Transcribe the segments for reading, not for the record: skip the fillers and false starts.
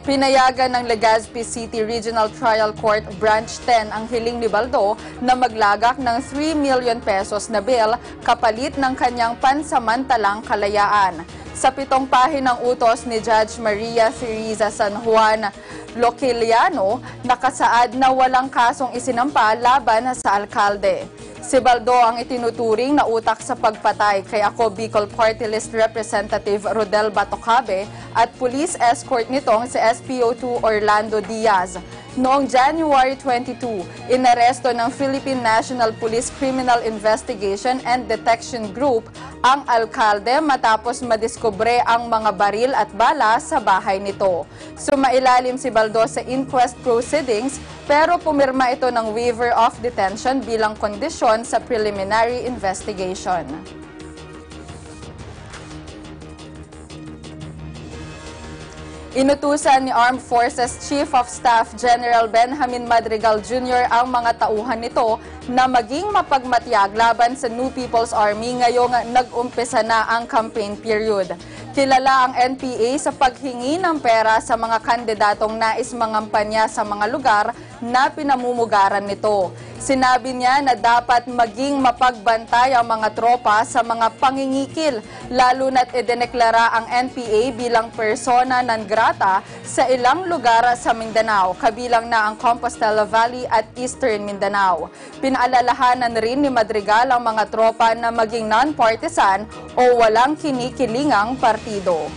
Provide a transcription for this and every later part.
Pinayagan ng Legazpi City Regional Trial Court Branch 10 ang hiling ni Baldo na maglagak ng 3 million pesos na bail kapalit ng kanyang pansamantalang kalayaan. Sa 7 pahinang utos ni Judge Maria Teresa San Juan Loquiliano, nakasaad na walang kasong isinampa laban sa alkalde. Si Baldo ang itinuturing na utak sa pagpatay kay ako Bicol Party List Representative Rodel Batocabe at police escort nitong si SPO2 Orlando Diaz. Noong January 22, inaresto ng Philippine National Police Criminal Investigation and Detection Group ang alkalde matapos madiskubre ang mga baril at bala sa bahay nito. Sumailalim si Baldo sa inquest proceedings pero pumirma ito ng waiver of detention bilang kondisyon sa preliminary investigation. Inutusan ni Armed Forces Chief of Staff General Benjamin Madrigal Jr. ang mga tauhan nito na maging mapagmatyag laban sa New People's Army ngayong nag-umpisa na ang campaign period. Kilala ang NPA sa paghingi ng pera sa mga kandidatong nais mangampanya sa mga lugar na pinamumugaran nito. Sinabi niya na dapat maging mapagbantay ang mga tropa sa mga pangingikil, lalo na't idineklara ang NPA bilang persona non grata sa ilang lugar sa Mindanao, kabilang na ang Compostela Valley at Eastern Mindanao. Pinaalalahanan rin ni Madrigal ang mga tropa na maging non-partisan o walang kinikilingang partido.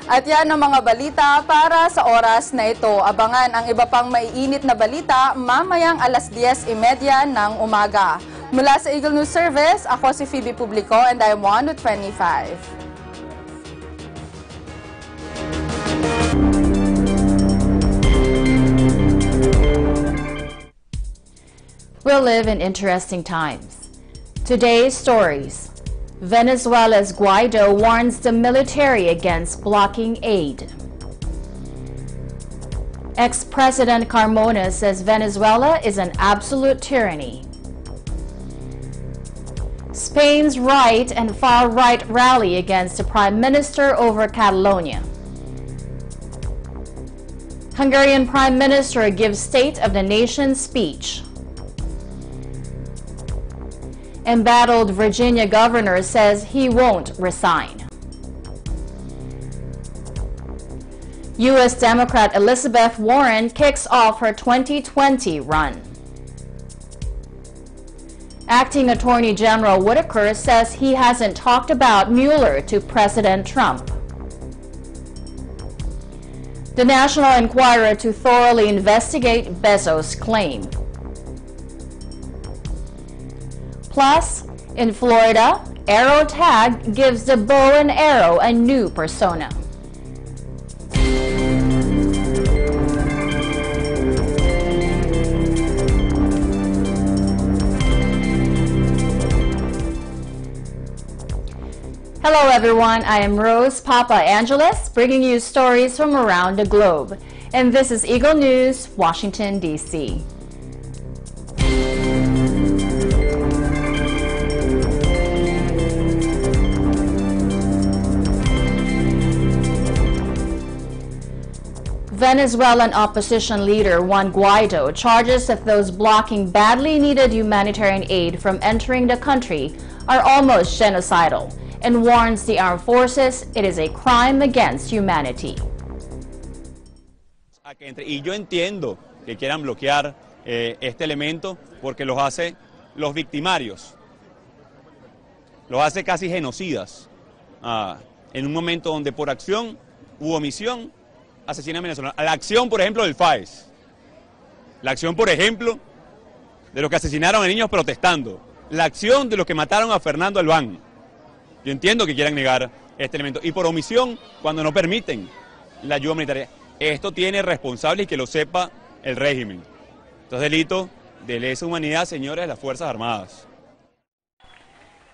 At yan ang mga balita para sa oras na ito. Abangan ang iba pang maiinit na balita mamayang alas 10:30 ng umaga. Mula sa Eagle News Service, ako si Phoebe Publico and I'm 125. We live in interesting times. Today's stories. Venezuela's Guaido warns the military against blocking aid. Ex-President Carmona says Venezuela is an absolute tyranny. Spain's right and far-right rally against the Prime Minister over Catalonia. Hungarian Prime Minister gives State of the Nation speech. Embattled Virginia governor says he won't resign. U.S. Democrat Elizabeth Warren kicks off her 2020 run. Acting Attorney General Whitaker says he hasn't talked about Mueller to President Trump. The National Enquirer to thoroughly investigate Bezos' claim. Plus, in Florida, Arrow Tag gives the bow and arrow a new persona. Hello everyone, I am Rose Papa Angeles, bringing you stories from around the globe. And this is Eagle News, Washington, D.C. Venezuelan opposition leader Juan Guaido charges that those blocking badly needed humanitarian aid from entering the country are almost genocidal and warns the armed forces it is a crime against humanity. Y yo entiendo que quieran bloquear este elemento porque los hace los victimarios, los hace casi genocidas en un momento donde por acción u omisión asesinan a venezolanos. La acción, por ejemplo, del FAES. La acción, por ejemplo, de los que asesinaron a niños protestando. La acción de los que mataron a Fernando Albán. Yo entiendo que quieran negar este elemento. Y por omisión, cuando no permiten la ayuda humanitaria. Esto tiene responsable y que lo sepa el régimen. Esto es delito de lesa humanidad, señores de las Fuerzas Armadas.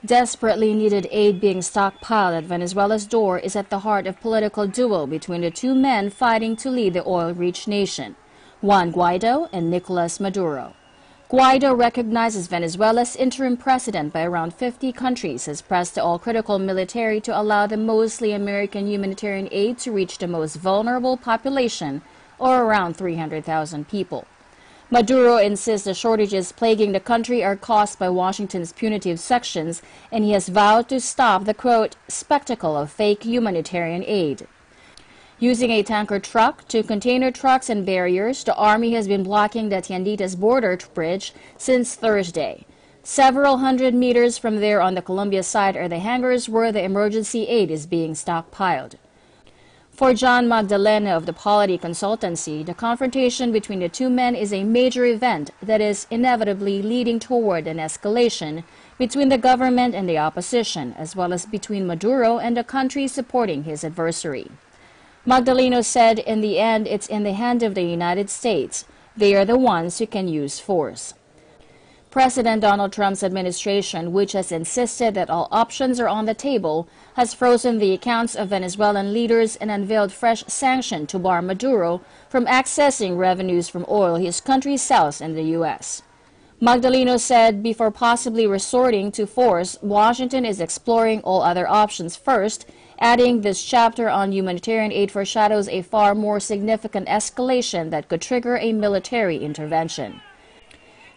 Desperately needed aid being stockpiled at Venezuela's door is at the heart of political duel between the two men fighting to lead the oil-rich nation, Juan Guaido and Nicolas Maduro. Guaido recognizes Venezuela's interim president by around 50 countries has pressed the all-critical military to allow the mostly American humanitarian aid to reach the most vulnerable population, or around 300,000 people. Maduro insists the shortages plaguing the country are caused by Washington's punitive sections, and he has vowed to stop the, quote, spectacle of fake humanitarian aid. Using a tanker truck, 2 container trucks and barriers, the army has been blocking the Tienditas border bridge since Thursday. Several hundred meters from there on the Colombia side are the hangars where the emergency aid is being stockpiled. For John Magdalena of the Polity Consultancy, the confrontation between the two men is a major event that is inevitably leading toward an escalation between the government and the opposition, as well as between Maduro and the country supporting his adversary. Magdaleno said, in the end, it's in the hand of the United States. They are the ones who can use force. President Donald Trump's administration, which has insisted that all options are on the table, has frozen the accounts of Venezuelan leaders and unveiled fresh sanctions to bar Maduro from accessing revenues from oil his country sells in the U.S. Magdaleno said before possibly resorting to force, Washington is exploring all other options first, adding this chapter on humanitarian aid foreshadows a far more significant escalation that could trigger a military intervention.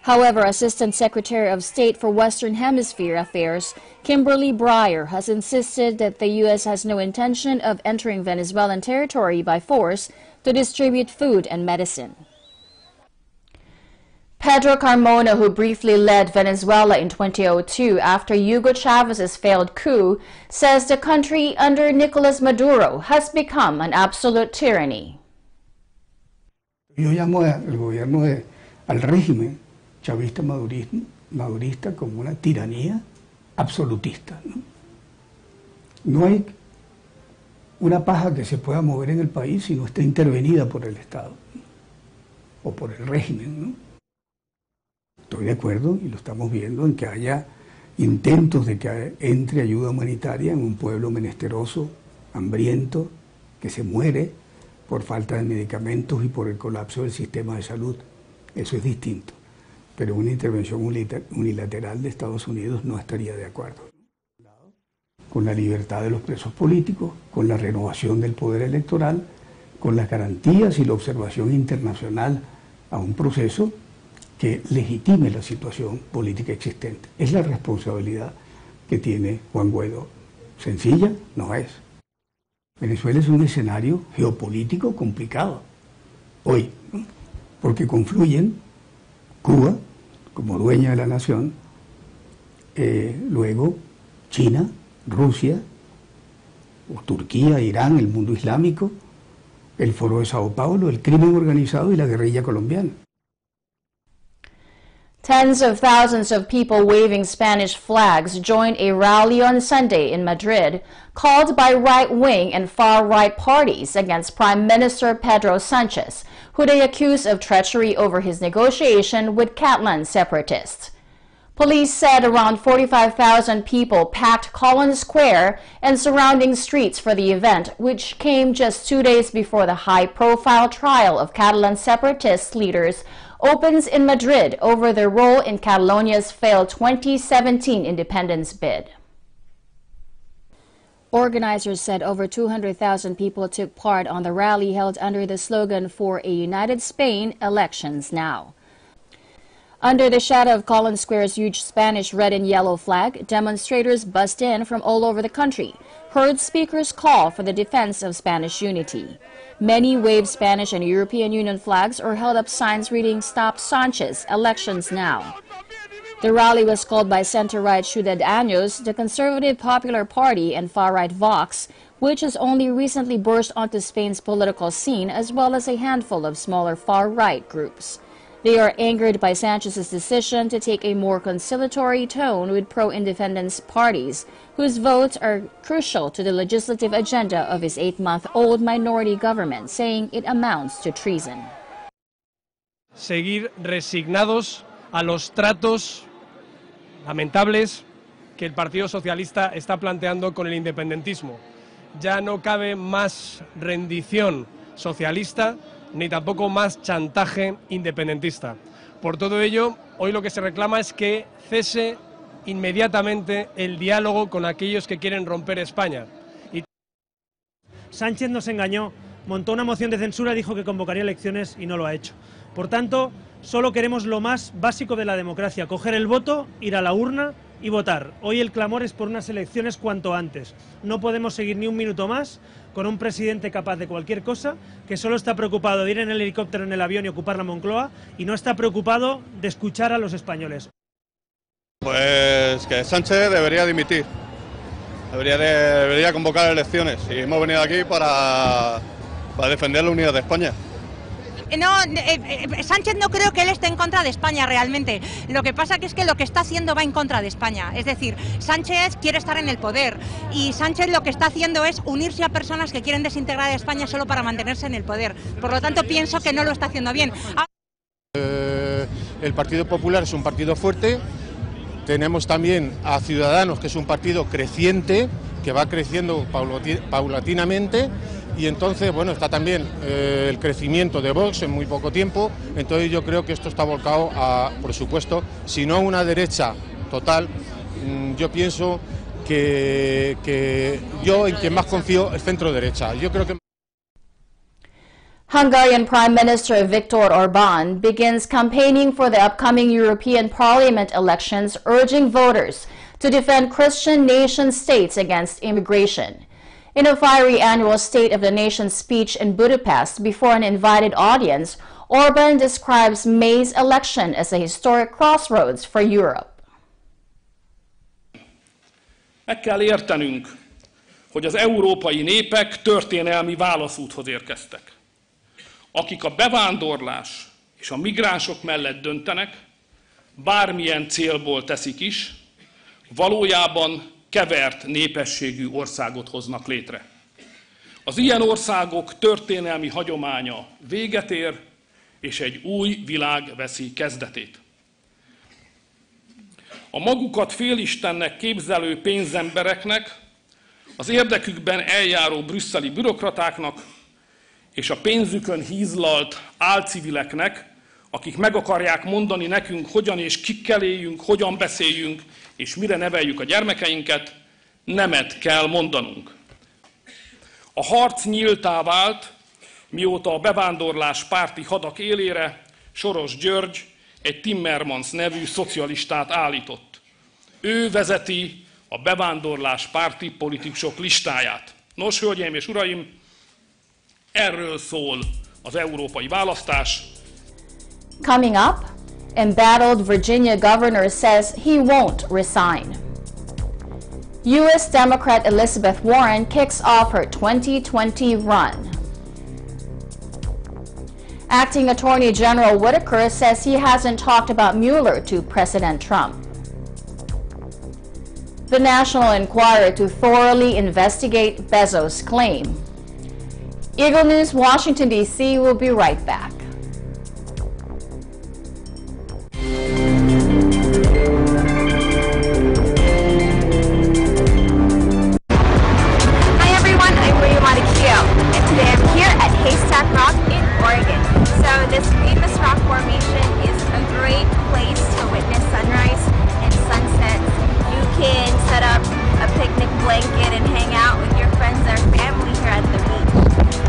However, Assistant Secretary of State for Western Hemisphere Affairs, Kimberly Breyer, has insisted that the U.S. has no intention of entering Venezuelan territory by force to distribute food and medicine. Pedro Carmona, who briefly led Venezuela in 2002 after Hugo Chávez's failed coup, says the country under Nicolas Maduro has become an absolute tyranny. Yo llamo al gobierno al régimen chavista madurista como una tiranía absolutista, ¿no? No hay una paja que se pueda mover en el país si no está intervenida por el Estado, ¿no? O por el régimen, ¿no? Estoy de acuerdo, y lo estamos viendo, en que haya intentos de que entre ayuda humanitaria en un pueblo menesteroso, hambriento, que se muere por falta de medicamentos y por el colapso del sistema de salud. Eso es distinto. Pero una intervención unilateral de Estados Unidos no estaría de acuerdo. Con la libertad de los presos políticos, con la renovación del poder electoral, con las garantías y la observación internacional a un proceso que legitime la situación política existente. Es la responsabilidad que tiene Juan Guaidó. ¿Sencilla? No es. Venezuela es un escenario geopolítico complicado hoy, ¿no? Porque confluyen Cuba, como dueña de la nación, luego China, Rusia, o Turquía, Irán, el mundo islámico, el Foro de Sao Paulo, el crimen organizado y la guerrilla colombiana. Tens of thousands of people waving Spanish flags joined a rally on Sunday in Madrid, called by right-wing and far-right parties against Prime Minister Pedro Sánchez, who they accuse of treachery over his negotiation with Catalan separatists. Police said around 45,000 people packed Colón Square and surrounding streets for the event, which came just 2 days before the high-profile trial of Catalan separatist leaders opens in Madrid over their role in Catalonia's failed 2017 independence bid. Organizers said over 200,000 people took part on the rally held under the slogan "For a United Spain, Elections Now." Under the shadow of Colón Square's huge Spanish red and yellow flag, demonstrators buzzed in from all over the country, heard speakers call for the defense of Spanish unity. Many waved Spanish and European Union flags or held up signs reading "Stop Sánchez, Elections Now." The rally was called by center-right Ciudadanos, the conservative Popular Party, and far-right Vox, which has only recently burst onto Spain's political scene, as well as a handful of smaller far-right groups. They are angered by Sanchez's decision to take a more conciliatory tone with pro-independence parties, whose votes are crucial to the legislative agenda of his 8-month-old minority government, saying it amounts to treason. Seguir resignados a los tratos lamentables que el Partido Socialista está planteando con el independentismo. Ya no cabe más rendición socialista ni tampoco más chantaje independentista. Por todo ello, hoy lo que se reclama es que cese inmediatamente el diálogo con aquellos que quieren romper España. Sánchez nos engañó, montó una moción de censura, dijo que convocaría elecciones y no lo ha hecho. Por tanto, solo queremos lo más básico de la democracia, coger el voto, ir a la urna y votar. Hoy el clamor es por unas elecciones cuanto antes. No podemos seguir ni un minuto más con un presidente capaz de cualquier cosa, que solo está preocupado de ir en el helicóptero, en el avión y ocupar la Moncloa, y no está preocupado de escuchar a los españoles. Pues que Sánchez debería dimitir, debería convocar elecciones, y hemos venido aquí para defender la unidad de España. No, Sánchez no creo que él esté en contra de España realmente. Lo que pasa que es que lo que está haciendo va en contra de España. Es decir, Sánchez quiere estar en el poder y Sánchez lo que está haciendo es unirse a personas que quieren desintegrar a España solo para mantenerse en el poder. Por lo tanto, pienso que no lo está haciendo bien. El Partido Popular es un partido fuerte. Tenemos también a Ciudadanos, que es un partido creciente, que va creciendo paulatinamente, y entonces, bueno, está también el crecimiento de Vox en muy poco tiempo. Entonces yo creo que esto está volcado a, por supuesto, si no a una derecha total, yo pienso que yo en quien más confío es centro derecha. Yo creo que Hungarian Prime Minister Viktor Orbán begins campaigning for the upcoming European Parliament elections, urging voters to defend Christian nation-states against immigration. In a fiery annual State of the Nation speech in Budapest before an invited audience, Orbán describes May's election as a historic crossroads for Europe. Meg kell értenünk, hogy az európai népek történelmi válaszúthoz érkeztek. Akik a bevándorlás és a migránsok mellett döntenek, bármilyen célból teszik is, valójában kevert népességű országot hoznak létre. Az ilyen országok történelmi hagyománya véget ér, és egy új világ veszi kezdetét. A magukat félistennek képzelő pénzembereknek, az érdekükben eljáró brüsszeli bürokratáknak és a pénzükön hízlalt álcivileknek, akik meg akarják mondani nekünk, hogyan és kikkel éljünk, hogyan beszéljünk, és mire neveljük a gyermekeinket, nemet kell mondanunk. A harc nyíltá vált, mióta a bevándorlás párti hadak élére Soros György egy Timmermans nevű szocialistát állított. Ő vezeti a bevándorlás párti politikusok listáját. Nos, hölgyeim és uraim, erről szól az európai választás. Coming up, embattled Virginia governor says he won't resign. U.S. Democrat Elizabeth Warren kicks off her 2020 run. Acting Attorney General Whitaker says he hasn't talked about Mueller to President Trump. The National Enquirer to thoroughly investigate Bezos' claim. Eagle News, Washington, D.C. will be right back. This famous rock formation is a great place to witness sunrise and sunsets. You can set up a picnic blanket and hang out with your friends or family here at the beach.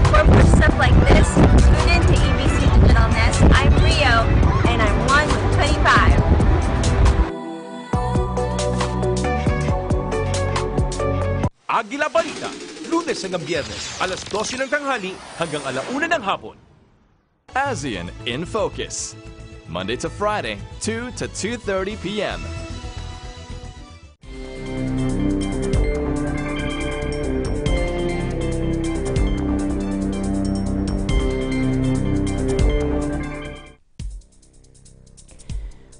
For more stuff like this, tune in to ABC Digital Nest. I'm Rio, and I'm 1 with 25. Agila Balita, Lunes hanggang Biyernes, alas 12 ng tanghali hanggang 1:00 ng hapon. ASEAN in Focus, Monday to Friday, 2 to 2:30 p.m.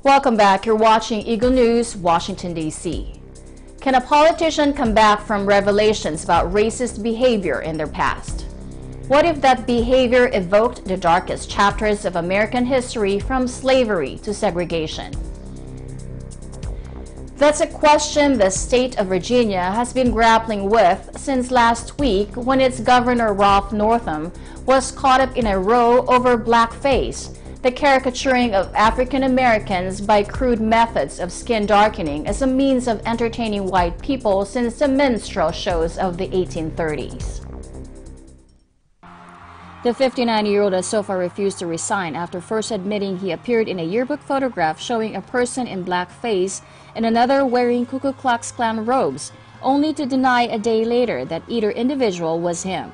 Welcome back. You're watching Eagle News, Washington, D.C. Can a politician come back from revelations about racist behavior in their past? What if that behavior evoked the darkest chapters of American history from slavery to segregation? That's a question the state of Virginia has been grappling with since last week when its Governor Ralph Northam was caught up in a row over blackface, the caricaturing of African Americans by crude methods of skin darkening as a means of entertaining white people since the minstrel shows of the 1830s. The 59-year-old has so far refused to resign after first admitting he appeared in a yearbook photograph showing a person in blackface and another wearing Ku Klux Klan robes, only to deny a day later that either individual was him.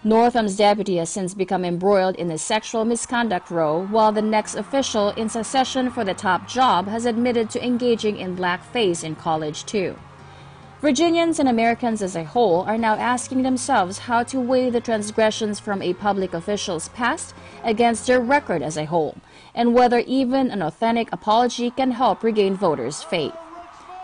Northam's deputy has since become embroiled in a sexual misconduct row, while the next official in succession for the top job has admitted to engaging in blackface in college too. Virginians and Americans as a whole are now asking themselves how to weigh the transgressions from a public official's past against their record as a whole, and whether even an authentic apology can help regain voters' faith.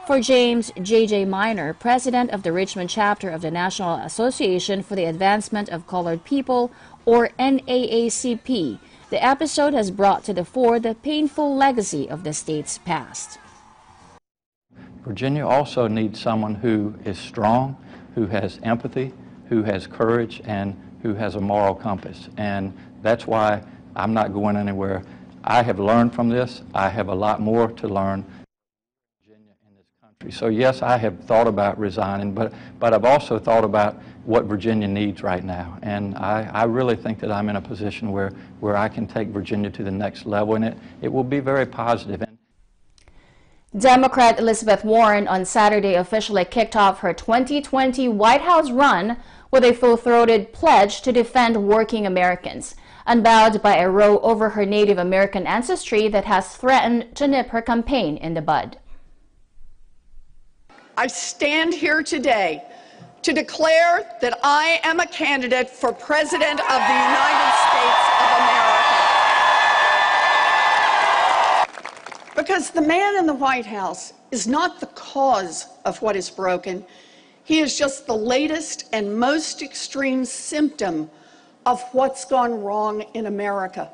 For James J.J. Minor, president of the Richmond chapter of the National Association for the Advancement of Colored People, or NAACP, the episode has brought to the fore the painful legacy of the state's past. Virginia also needs someone who is strong, who has empathy, who has courage, and who has a moral compass. And that's why I'm not going anywhere. I have learned from this. I have a lot more to learn. So yes, I have thought about resigning, but I've also thought about what Virginia needs right now. And I really think that I'm in a position where I can take Virginia to the next level, and it will be very positive. Democrat Elizabeth Warren on Saturday officially kicked off her 2020 White House run with a full-throated pledge to defend working Americans, unbowed by a row over her Native American ancestry that has threatened to nip her campaign in the bud. I stand here today to declare that I am a candidate for President of the United States of America. Because the man in the White House is not the cause of what is broken. He is just the latest and most extreme symptom of what's gone wrong in America.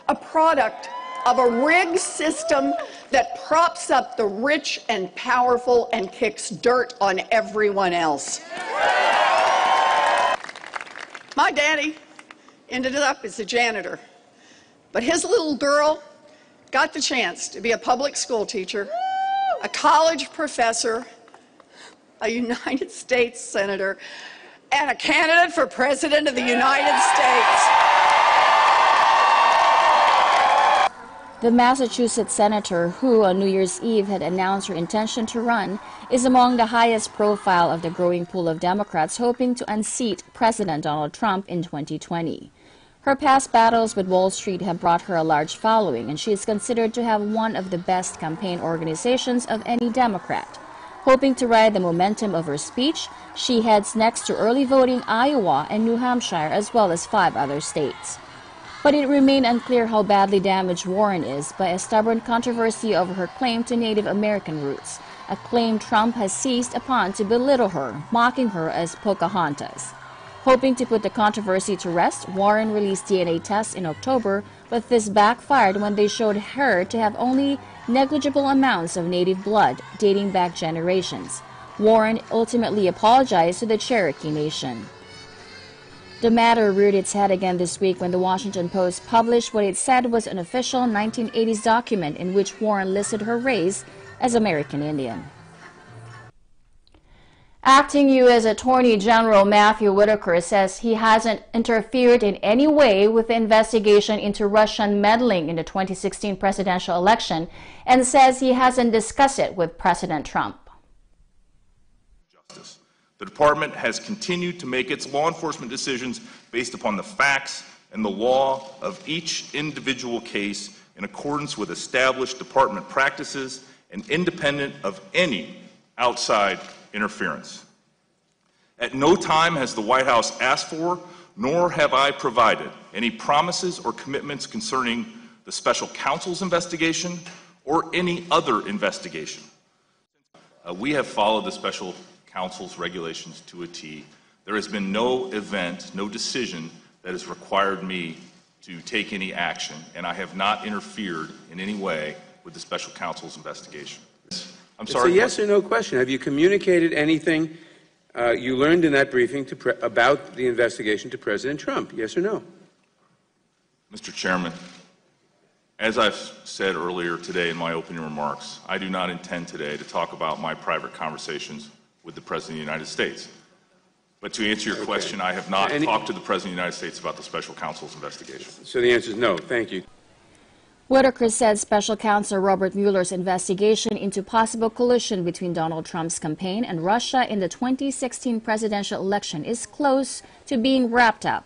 A product of a rigged system that props up the rich and powerful and kicks dirt on everyone else. My daddy ended up as a janitor, but his little girl got the chance to be a public school teacher, a college professor, a United States senator, and a candidate for President of the United States. The Massachusetts senator, who on New Year's Eve had announced her intention to run, is among the highest profile of the growing pool of Democrats hoping to unseat President Donald Trump in 2020. Her past battles with Wall Street have brought her a large following, and she is considered to have one of the best campaign organizations of any Democrat. Hoping to ride the momentum of her speech, she heads next to early voting Iowa and New Hampshire, as well as 5 other states. But it remained unclear how badly damaged Warren is by a stubborn controversy over her claim to Native American roots, a claim Trump has seized upon to belittle her, mocking her as Pocahontas. Hoping to put the controversy to rest, Warren released DNA tests in October, but this backfired when they showed her to have only negligible amounts of native blood dating back generations. Warren ultimately apologized to the Cherokee Nation. The matter reared its head again this week when the Washington Post published what it said was an official 1980s document in which Warren listed her race as American Indian. Acting U.S. Attorney General Matthew Whitaker says he hasn't interfered in any way with the investigation into Russian meddling in the 2016 presidential election and says he hasn't discussed it with President Trump. The department has continued to make its law enforcement decisions based upon the facts and the law of each individual case in accordance with established department practices and independent of any outside interference. At no time has the White House asked for, nor have I provided, any promises or commitments concerning the special counsel's investigation or any other investigation. We have followed the special counsel's regulations to a T. There has been no event, no decision that has required me to take any action, and I have not interfered in any way with the special counsel's investigation. I'm sorry. It's a yes or no question. Have you communicated anything you learned in that briefing about the investigation to President Trump? Yes or no? Mr. Chairman, As I've said earlier today in my opening remarks, I do not intend today to talk about my private conversations with the President of the United States. But to answer your question, I have not talked to the President of the United States about the Special Counsel's investigation. So the answer is no. Thank you. Whitaker said Special Counsel Robert Mueller's investigation into possible collusion between Donald Trump's campaign and Russia in the 2016 presidential election is close to being wrapped up.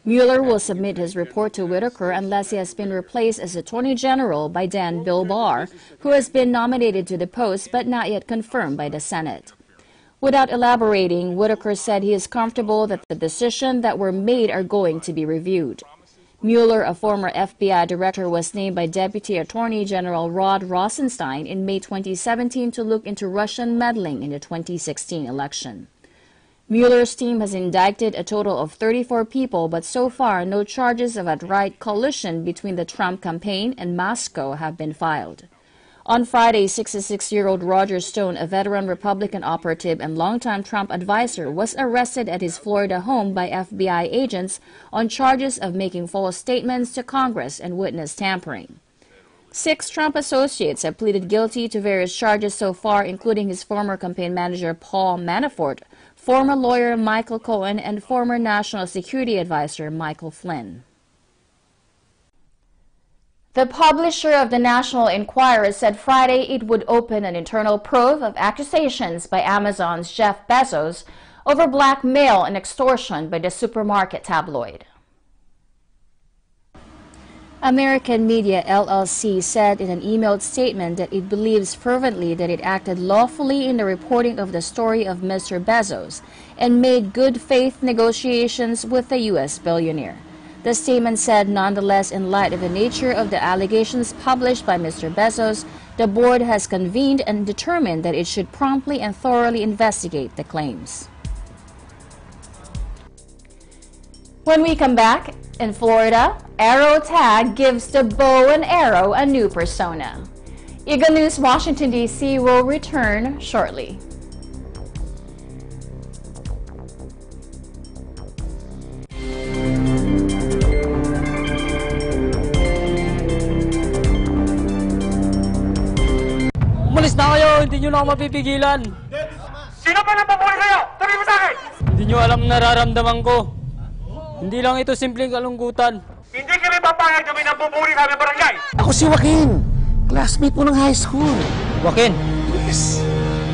Mueller will submit his report to Whitaker unless he has been replaced as Attorney General by Dan Bill Barr, who has been nominated to the post but not yet confirmed by the Senate. Without elaborating, Whitaker said he is comfortable that the decisions that were made are going to be reviewed. Mueller, a former FBI director, was named by Deputy Attorney General Rod Rosenstein in May 2017 to look into Russian meddling in the 2016 election. Mueller's team has indicted a total of 34 people, but so far no charges of outright collusion between the Trump campaign and Moscow have been filed. On Friday, 66-year-old Roger Stone, a veteran Republican operative and longtime Trump advisor, was arrested at his Florida home by FBI agents on charges of making false statements to Congress and witness tampering. 6 Trump associates have pleaded guilty to various charges so far, including his former campaign manager Paul Manafort, former lawyer Michael Cohen, and former National Security Advisor Michael Flynn. The publisher of the National Enquirer said Friday it would open an internal probe of accusations by Amazon's Jeff Bezos over blackmail and extortion by the supermarket tabloid. American Media LLC said in an emailed statement that it believes fervently that it acted lawfully in the reporting of the story of Mr. Bezos and made good faith negotiations with the U.S. billionaire. The statement said, nonetheless, in light of the nature of the allegations published by Mr. Bezos, the board has convened and determined that it should promptly and thoroughly investigate the claims. When we come back, in Florida, Arrow Tag gives the bow and arrow a new persona. Eagle News Washington, D.C. will return shortly. Umalis na kayo! Hindi nyo na ako mapipigilan! Sino pa napapuli sa'yo? Sabi mo sa akin! Hindi nyo alam nararamdaman ko. Hindi lang ito simpleng kalungkutan. Hindi kami papayag kami ng bubuli namin barangay! Ako si Joaquin, classmate mo ng high school. Joaquin? Yes.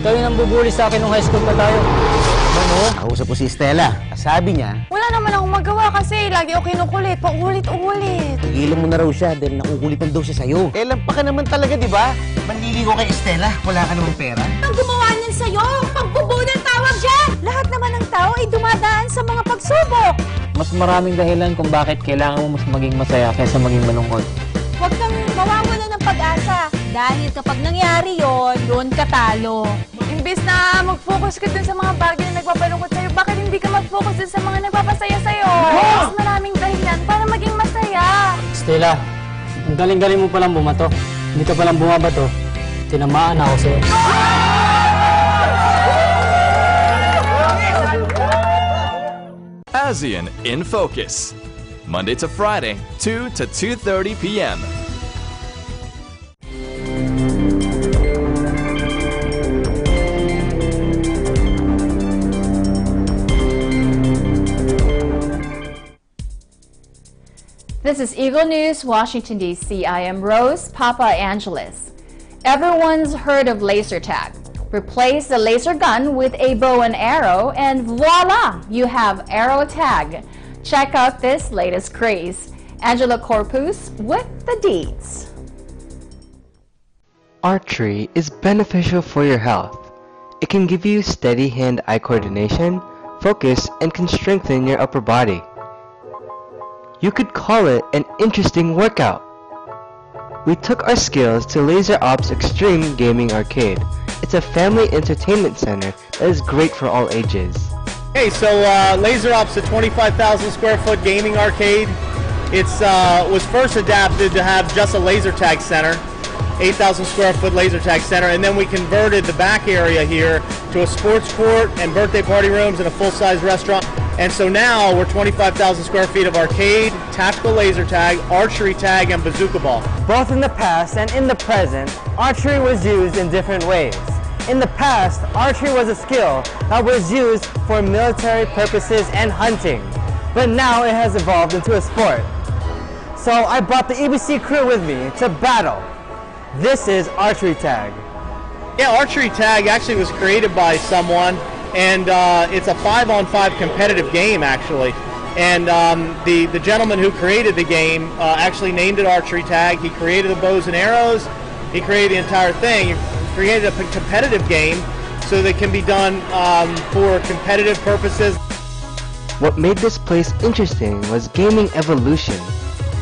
Ikaw yung nambubuli sa akin nung high school pa tayo. Ano? Kausap ko si Stella. Sabi niya, wala naman akong magawa kasi lagi ako kinukulit, paulit-ulit. Tigilan mo na raw siya dahil nakukulitan daw siya sa'yo. Kailan pa ka naman talaga, di ba? Manliligo kay Stella, wala ka namang pera. Ang gumawa niyan sa'yo, pagbubunan tawag dyan! Lahat naman ng tao ay dumadaan sa mga pagsubok. Mas maraming dahilan kung bakit kailangan mo mas maging masaya kaysa maging malungkot. Huwag kang mawawala ng pag-asa. Dahil kapag nangyari yon, doon ka talo. Imbis na mag-focus ka dun sa mga bagay na nagpapalungkot sa'yo, bakit hindi ka mag-focus dun sa mga nagpapasaya sa'yo? Mas maraming dahilan para maging masaya. Stella, ang galing-galing mo palang bumato. Hindi ka palang bumabato. Tinamaan ako sa'yo. ASEAN in Focus, Monday to Friday, 2 to 2:30 p.m. This is Eagle News, Washington, D.C. I am Rose Papa Angeles. Everyone's heard of laser tag. Replace the laser gun with a bow and arrow, and voila! You have arrow tag. Check out this latest craze. Angela Corpus with the deeds. Archery is beneficial for your health. It can give you steady hand-eye coordination, focus, and can strengthen your upper body. You could call it an interesting workout. We took our skills to Laser Ops Extreme Gaming Arcade. It's a family entertainment center that is great for all ages. Hey, so Laser Ops, a 25,000 square foot gaming arcade. It's was first adapted to have just a laser tag center, 8,000 square foot laser tag center, and then we converted the back area here to a sports court and birthday party rooms and a full-size restaurant. And so now we're 25,000 square feet of arcade, tactical laser tag, archery tag, and bazooka ball. Both in the past and in the present, archery was used in different ways. In the past, archery was a skill that was used for military purposes and hunting. But now it has evolved into a sport. So I brought the EBC crew with me to battle. This is archery tag. Yeah, archery tag actually was created by someone, and it's a 5-on-5 competitive game actually. And the gentleman who created the game actually named it archery tag. He created the bows and arrows. He created the entire thing. He created a competitive game so that it can be done for competitive purposes. What made this place interesting was gaming evolution.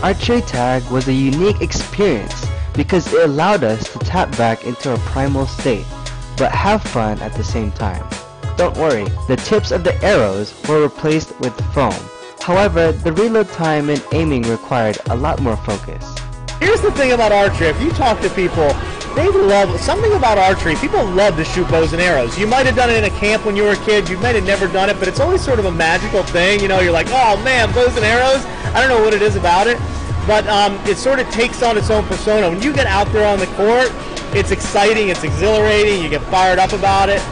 Archery tag was a unique experience because it allowed us to tap back into our primal state, but have fun at the same time. Don't worry, the tips of the arrows were replaced with foam. However, the reload time and aiming required a lot more focus. Here's the thing about archery. If you talk to people, they love something about archery. People love to shoot bows and arrows. You might have done it in a camp when you were a kid. You might have never done it, but it's always sort of a magical thing. You know, you're like, oh man, bows and arrows. I don't know what it is about it, but it sort of takes on its own persona. When you get out there on the court, it's exciting, it's exhilarating, you get fired up about it,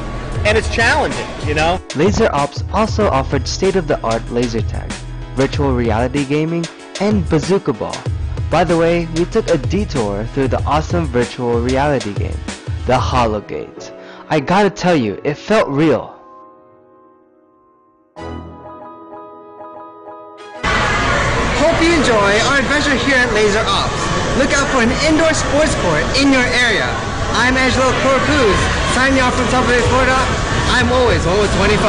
and it's challenging, you know? Laser Ops also offered state-of-the-art laser tag, virtual reality gaming, and bazooka ball. By the way, we took a detour through the awesome virtual reality game, the Hologate. I gotta tell you, it felt real. Hope you enjoy our adventure here at Laser Ops. Look out for an indoor sports court in your area. I'm Angelo Corcuz, signing off from Tampa, Florida. I'm always 125.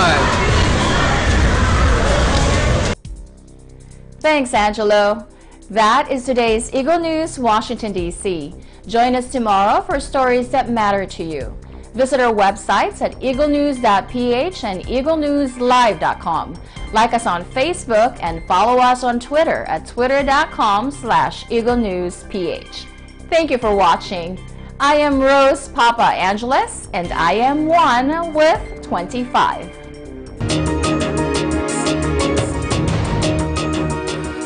Thanks, Angelo. That is today's Eagle News, Washington, D.C. Join us tomorrow for stories that matter to you. Visit our websites at Eaglenews.PH and EagleNewsLive.com. Like us on Facebook and follow us on Twitter at Twitter.com/EagleNewsPH. Thank you for watching. I am Rose Papa Angeles, and I am 1 with 25.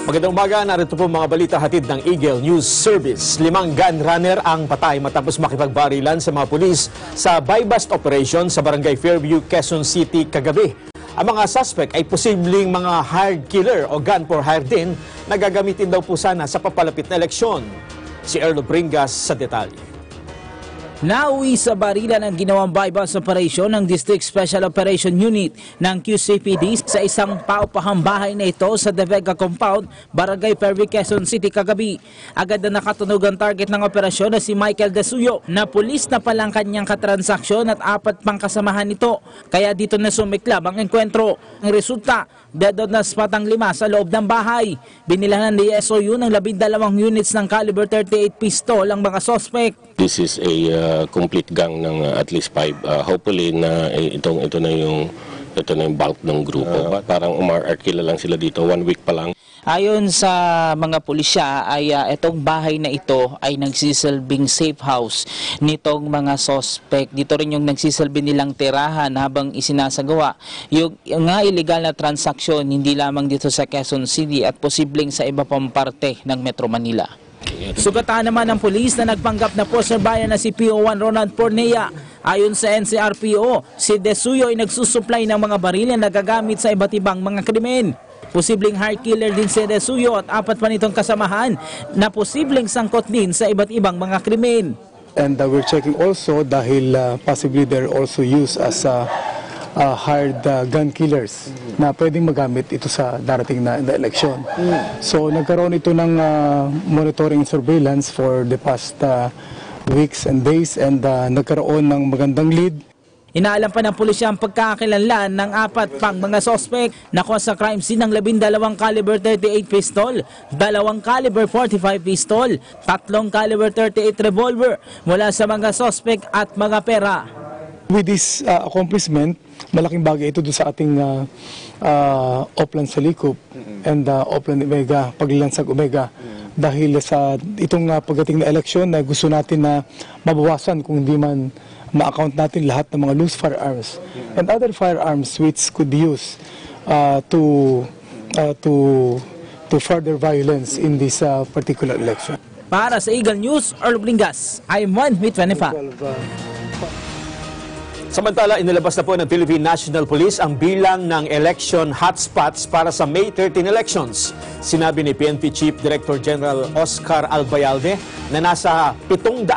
Magandang umaga, narito po mga balita hatid ng Eagle News Service. 5 gun runner ang patay matapos makipagbarilan sa mga pulis sa buy-bust operation sa Barangay Fairview, Quezon City kagabi. Ang mga suspect ay posibleng mga hired killer o gun for hire din na gagamitin daw po sana sa papalapit na eleksyon. Si Erlo Bringas sa detalye. Nauwi sa barilan ang ginawang buy-bust operation ng District Special Operation Unit ng QCPD sa isang paupahang bahay na ito sa De Vega Compound, Barangay Fairview, Quezon City kagabi. Agad na nakatunog ang target ng operasyon na si Michael De Suyo, na pulis na palang kanyang katransaksyon at 4 pang kasamahan nito. Kaya dito na sumiklab ang enkwentro. Ang resulta, dead on the spot ang 5 sa loob ng bahay. Binilahan ng DSOU ng 12 units ng caliber 38 pistol ang mga suspect. This is a complete gang ng at least 5. Hopefully na ito na yung bulk ng grupo. Parang umarkila lang sila dito, 1 week pa lang. Ayon sa mga pulisya ay itong bahay na ito ay nagsisilbing safe house nitong mga suspect. Dito rin yung nagsisilbi nilang tirahan habang isinasagawa yung illegal na transaksyon hindi lamang dito sa Quezon City at posibleng sa iba pang parte ng Metro Manila. Sugatan naman ng pulis na nagpanggap na poster buyer na si PO1 Ronald Pornea. Ayon sa NCRPO, si De Suyo ay nagsusupply ng mga baril na nagagamit sa iba't ibang mga krimen. Posibleng hire killer din si De Suyo at 4 pa nitong kasamahan na posibleng sangkot din sa iba't ibang mga krimen. And we're checking also dahil possibly they're also used as hired gun killers na pwedeng magamit ito sa darating na eleksyon. So nagkaroon ito ng monitoring surveillance for the past weeks and days and nagkaroon ng magandang lead. Inaalam pa ng pulisya ang pagkakakilanlan ng 4 pang mga suspect na nakuha sa crime scene ng 12 caliber 38 pistol, 2 caliber 45 pistol, 3 caliber 38 revolver mula sa mga suspect at mga pera. With this accomplishment, malaking bagay ito doon sa ating Oplan Salikop and Oplan Omega, Paglilansag Omega. Dahil sa itong pagdating na eleksyon na gusto natin na mabawasan kung hindi man ma-account natin lahat ng mga loose firearms and other firearms which could be used to further violence in this particular election. Para sa Eagle News, Earl Blingas, I'm 1 with 25. Samantala, inilabas na po ng Philippine National Police ang bilang ng election hotspots para sa May 13 elections. Sinabi ni PNP Chief Director General Oscar Albayalde na nasa 701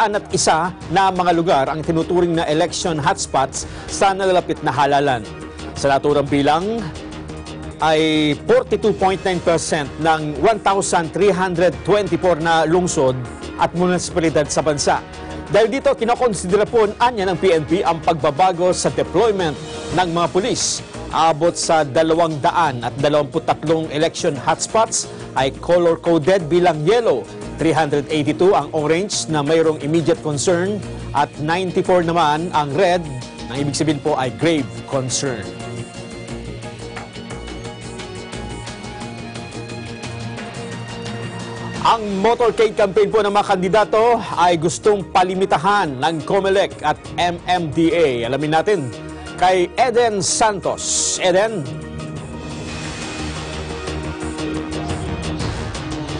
na mga lugar ang tinuturing na election hotspots sa nalalapit na halalan. Sa naturang bilang ay 42.9% ng 1,324 na lungsod at munisipalidad sa bansa. Dahil dito, kinokonsidera po anya ng PNP ang pagbabago sa deployment ng mga pulis. Abot sa 223 election hotspots ay color-coded bilang yellow, 382 ang orange na mayroong immediate concern at 94 naman ang red na ibig sabihin po ay grave concern. Ang motorcade campaign po ng mga kandidato ay gustong palimitahan ng COMELEC at MMDA. Alamin natin kay Eden Santos. Eden?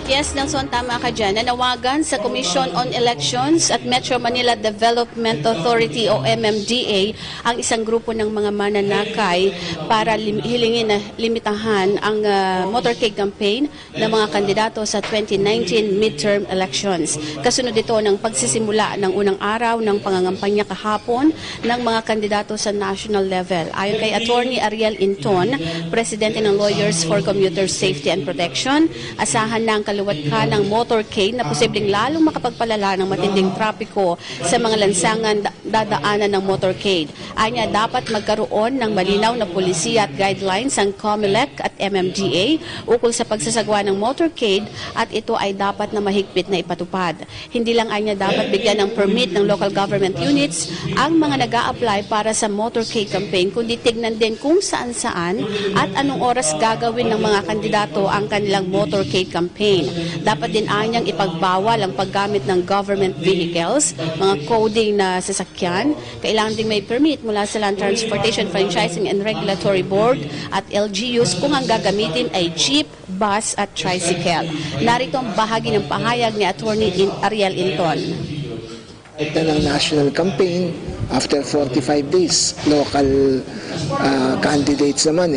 Yes, Nelson, tama ka dyan. Nanawagan sa Commission on Elections at Metro Manila Development Authority o MMDA ang isang grupo ng mga mananakay para hilingin na limitahan ang motorcade campaign ng mga kandidato sa 2019 midterm elections. Kasunod ito ng pagsisimula ng unang araw ng pangangampanya kahapon ng mga kandidato sa national level. Ayon kay Attorney Ariel Inton, Presidente ng Lawyers for Commuter Safety and Protection, asahan na ang kaluwat-ka ng motorcade na posibleng lalong makapagpalala ng matinding trapiko sa mga lansangan dadaanan ng motorcade. Anya, dapat magkaroon ng malinaw na polisiya at guidelines ang COMELEC at MMDA ukol sa pagsasagawa ng motorcade at ito ay dapat na mahigpit na ipatupad. Hindi lang anya dapat bigyan ng permit ng local government units ang mga nag-a-apply para sa motorcade campaign, kundi tignan din kung saan-saan at anong oras gagawin ng mga kandidato ang kanilang motorcade campaign. Dapat din anyang ipagbawal ang paggamit ng government vehicles, mga coding na sasakyan. Kailangan din may permit mula sa Land Transportation Franchising and Regulatory Board at LGUs kung ang gagamitin ay jeep, bus at tricycle. Narito ang bahagi ng pahayag ni Attorney Ariel Inton. Ito ng national campaign after 45 days. Local candidates naman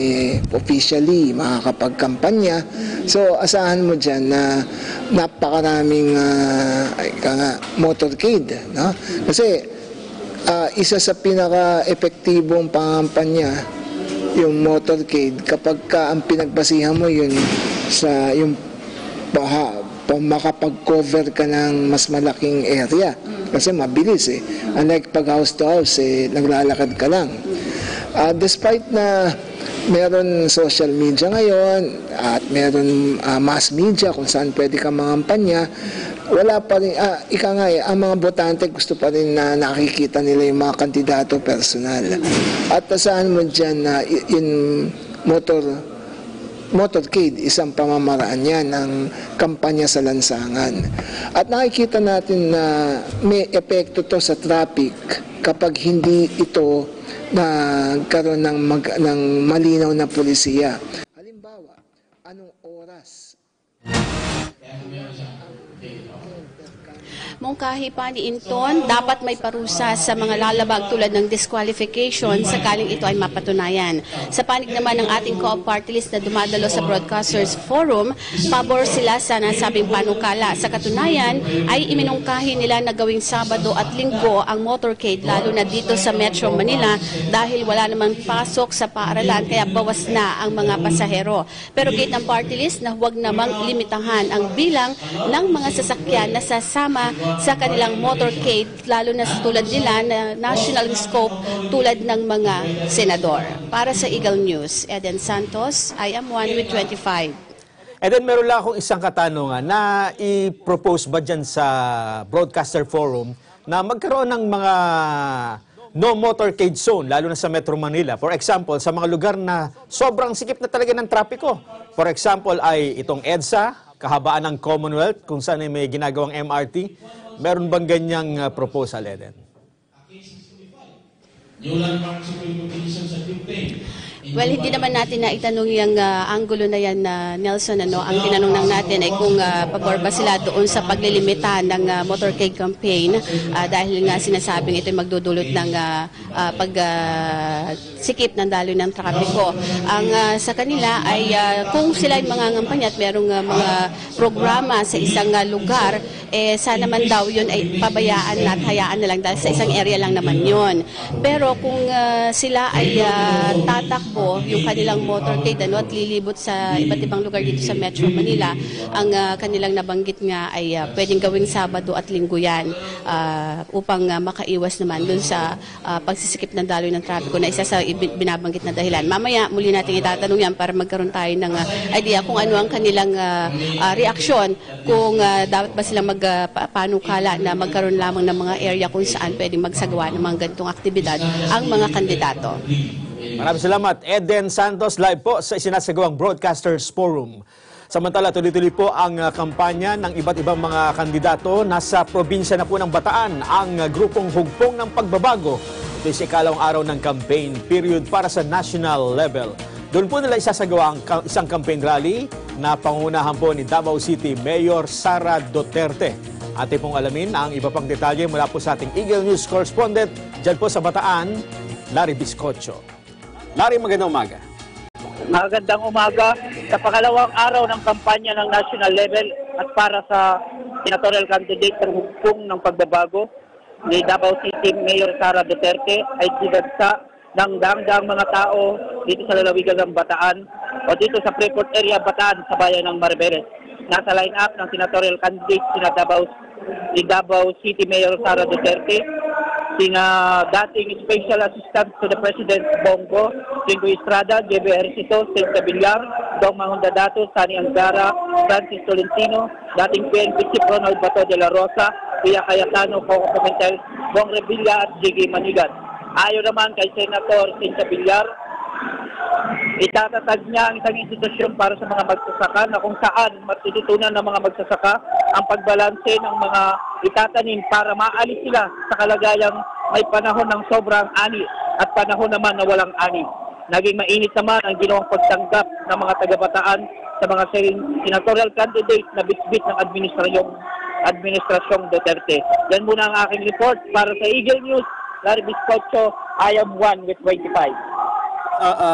officially makakapagkampanya. So asahan mo dyan na napakaraming motorcade. No? Kasi isa sa pinaka-epektibong pangampanya yung motorcade kapag ang pinagbasihan mo yun sa yung makapag-cover ka ng mas malaking area kasi mabilis unlike pag house to house naglalakad ka lang. Despite na meron social media ngayon at meron mass media kung saan pwede ka mangampanya, wala pa rin, ang mga botante gusto pa rin na nakikita nila yung mga kandidato personal. At saan mo dyan na yung motorcade, isang pamamaraan yan ng kampanya sa lansangan. At nakikita natin na may epekto to sa traffic kapag hindi ito nagkaroon ng malinaw na polisiya. Halimbawa, anong oras? Mungkahi pa ni Inton, dapat may parusa sa mga lalabag tulad ng disqualification sakaling ito ay mapatunayan. Sa panig naman ng ating co-op party list na dumadalo sa Broadcasters Forum, pabor sila sa nasabing panukala. Sa katunayan, ay iminungkahi nila na gawing Sabado at Linggo ang motorcade lalo na dito sa Metro Manila dahil wala namang pasok sa paaralan kaya bawas na ang mga pasahero. Pero gate ng party list na huwag namang limitahan ang bilang ng mga sasakyan na sasama sa kanilang motorcade, lalo na tulad nila na national scope tulad ng mga senador. Para sa Eagle News, Eden Santos, I am 1 with 25. Eden, meron lang akong isang katanungan na i-propose ba dyan sa Broadcaster Forum na magkaroon ng mga no motorcade zone, lalo na sa Metro Manila. For example, sa mga lugar na sobrang sikip na talaga ng trapiko. For example, ay itong EDSA, kahabaan ng Commonwealth, kung saan ay may ginagawang MRT. Meron bang ganyang proposal, Eden? Well, hindi naman natin na itanong yung anggulo na yan, Nelson. Ang tinanong lang natin ay kung pabor ba sila doon sa paglilimita ng motorcade campaign dahil nga sinasabing ito magdudulot ng pagsikip ng daloy ng trapiko. Ang sa kanila ay kung sila ay mangangampanya at merong mga programa sa isang lugar, sana man daw yun ay pabayaan at hayaan na lang dahil sa isang area lang naman yun. Pero kung sila ay tatakbo yung kanilang motorcade at lilibot sa iba't ibang lugar dito sa Metro Manila, ang kanilang nabanggit nga ay pwedeng gawing Sabado at Linggo yan upang makaiwas naman dun sa pagsisikip ng daloy ng trapiko na isa sa binabanggit na dahilan. Mamaya muli natin itatanong yan para magkaroon tayo ng idea kung ano ang kanilang reaksyon, kung dapat ba silang magpanukala na magkaroon lamang ng mga area kung saan pwedeng magsagawa ng mga ganitong aktibidad ang mga kandidato. Maraming salamat. Eden Santos live po sa isinasagawang Broadcasters Forum. Samantala, tuloy-tuloy po ang kampanya ng iba't ibang mga kandidato. Nasa probinsya na po ng Bataan ang grupong Hugpong ng Pagbabago. Ito sa ikalawang araw ng campaign period para sa national level. Doon po nila isasagawa ang isang campaign rally na pangunahan po ni Davao City Mayor Sara Duterte. Atin pong alamin ang iba pang detalye mula po sa ating Eagle News correspondent dyan po sa Bataan, Larry Biscocho. Larry, magandang umaga. Magandang umaga. Sa pangalawang araw ng kampanya ng national level at para sa senatorial candidate ng Hugpong ng Pagbabago ni Davao City Mayor Sara Duterte ay dinagsa ng daang-daang mga tao dito sa lalawigan ng Bataan o dito sa Freeport area Bataan sa bayan ng Maribeles. Nasa line-up ng senatorial candidate ni Davao City Mayor Sara Duterte, sina dating Special Assistant to the President Bongo, Ringo Estrada, J.B. Ejercito, Cynthia Villar, Dong Mahondadato, Sani Angara, Francis Tolentino, dating PNP Chief Ronald Bato de la Rosa, Pia Cayetano, Coco Pimentel, Bong Revilla at Jiggy Manigat. Ayon naman kay Senator Cynthia Villar, itatatag niya ang isang institusyon para sa mga magsasaka na kung saan matututunan ng mga magsasaka ang pagbalanse ng mga itatanim para maalis sila sa kalagayang may panahon ng sobrang ani at panahon naman na walang ani. Naging mainit naman ang ginawang pagtanggap ng mga taga-Bataan sa mga senatorial candidate na bitbit ng administrasyong Duterte. Yan muna ang aking report para sa Eagle News. Larry Biscocho, I am 1 with 25.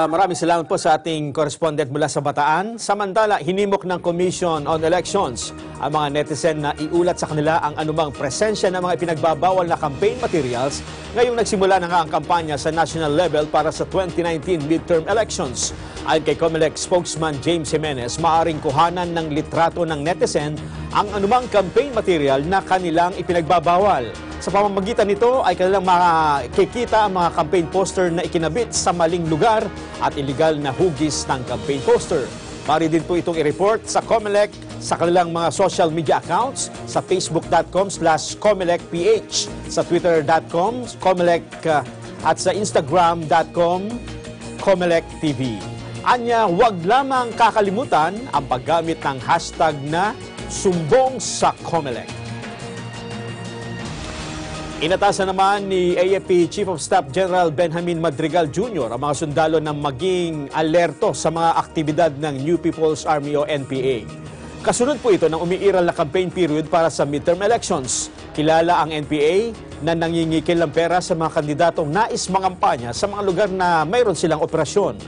Maraming salamat po sa ating correspondent mula sa Bataan. Samantala, hinimok ng Commission on Elections ang mga netizen na iulat sa kanila ang anumang presensya ng mga ipinagbabawal na campaign materials ngayong nagsimula na nga ang kampanya sa national level para sa 2019 midterm elections. Ayon kay COMELEC spokesman James Jimenez, maaaring kuhanan ng litrato ng netizen ang anumang campaign material na kanilang ipinagbabawal. Sa pamamagitan nito ay kanilang makikita ang mga campaign poster na ikinabit sa maling lugar at iligal na hugis ng campaign poster. Maaari din po itong i-report sa COMELEC sa kanilang mga social media accounts sa facebook.com/COMELEC.PH, sa twitter.com COMELEC at sa instagram.com/COMELEC-TV. Anya, huwag lamang kakalimutan ang paggamit ng hashtag na sumbong sa COMELEC. Inatasan naman ni AFP Chief of Staff General Benjamin Madrigal Jr. ang mga sundalo na maging alerto sa mga aktibidad ng New People's Army o NPA. Kasunod po ito ng umiiral na campaign period para sa midterm elections. Kilala ang NPA na nangingikil ng pera sa mga kandidatong nais mangampanya sa mga lugar na mayroon silang operasyon.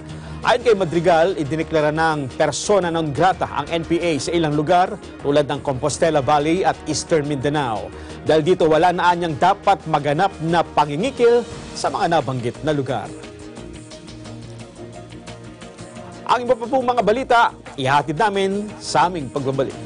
Ayon kay Madrigal, idineklara ng persona non grata ang NPA sa ilang lugar tulad ng Compostela Valley at Eastern Mindanao. Dahil dito wala na anyang dapat maganap na pangingikil sa mga nabanggit na lugar. Ang iba pa pong mga balita, ihatid namin sa aming pagbabalik.